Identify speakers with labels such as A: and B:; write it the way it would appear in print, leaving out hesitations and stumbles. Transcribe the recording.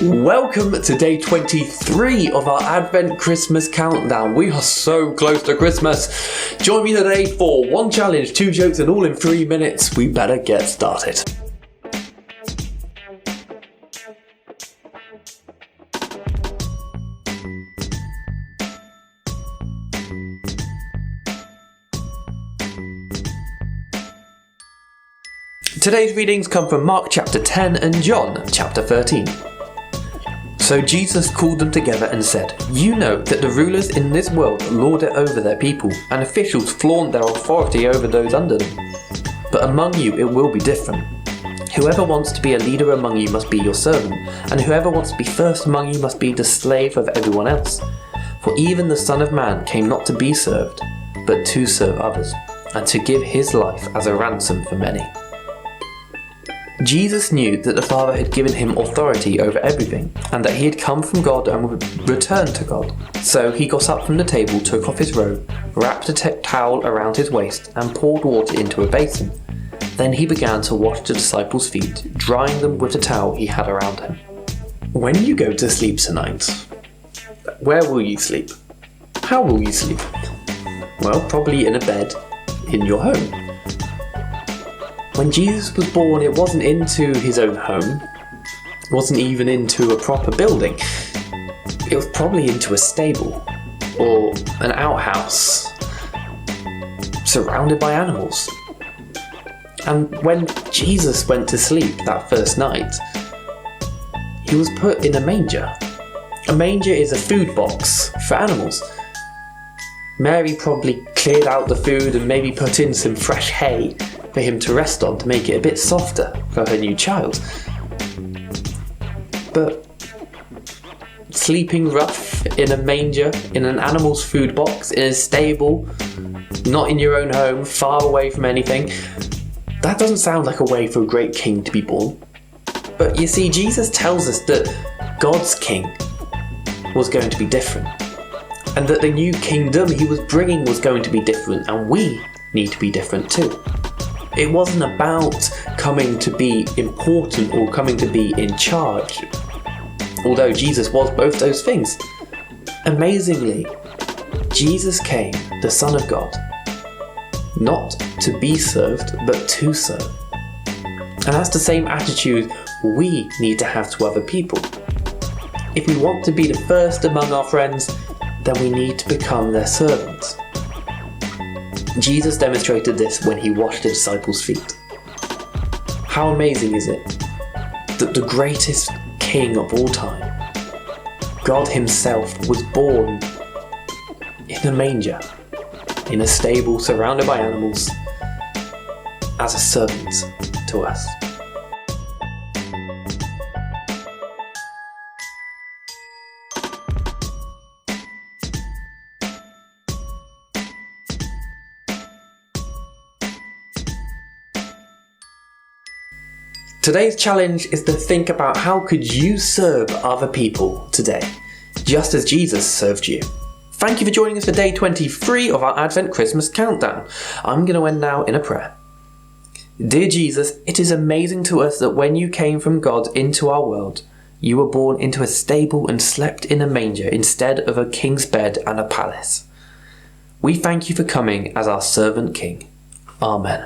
A: Welcome to day 23 of our Advent Christmas countdown. We are so close to Christmas. Join me today for one challenge, 2 jokes, and all in 3 minutes. We better get started. Today's readings come from Mark chapter 10 and John chapter 13. So Jesus called them together and said, "You know that the rulers in this world lord it over their people, and officials flaunt their authority over those under them. But among you it will be different. Whoever wants to be a leader among you must be your servant, and whoever wants to be first among you must be the slave of everyone else. For even the Son of Man came not to be served, but to serve others, and to give his life as a ransom for many." Jesus knew that the Father had given him authority over everything, and that he had come from God and would return to God. So he got up from the table, took off his robe, wrapped a towel around his waist, and poured water into a basin. Then he began to wash the disciples' feet, drying them with the towel he had around him. When you go to sleep tonight, where will you sleep? How will you sleep? Well, probably in a bed in your home. When Jesus was born, it wasn't into his own home. It wasn't even into a proper building. It was probably into a stable or an outhouse, surrounded by animals. And when Jesus went to sleep that first night, he was put in a manger. A manger is a food box for animals. Mary probably cleared out the food and maybe put in some fresh hay for him to rest on to make it a bit softer for her new child. But sleeping rough in a manger, in an animal's food box, in a stable, not in your own home, far away from anything, that doesn't sound like a way for a great king to be born. But you see, Jesus tells us that God's king was going to be different, and that the new kingdom he was bringing was going to be different, and we need to be different too. It wasn't about coming to be important or coming to be in charge, although Jesus was both those things. Amazingly, Jesus came, the Son of God, not to be served, but to serve. And that's the same attitude we need to have to other people. If we want to be the first among our friends, then we need to become their servants. Jesus demonstrated this when he washed the disciples' feet. How amazing is it that the greatest king of all time, God himself, was born in a manger, in a stable surrounded by animals, as a servant to us. Today's challenge is to think about how could you serve other people today, just as Jesus served you. Thank you for joining us for day 23 of our Advent Christmas countdown. I'm going to end now in a prayer. Dear Jesus, it is amazing to us that when you came from God into our world, you were born into a stable and slept in a manger instead of a king's bed and a palace. We thank you for coming as our servant king. Amen.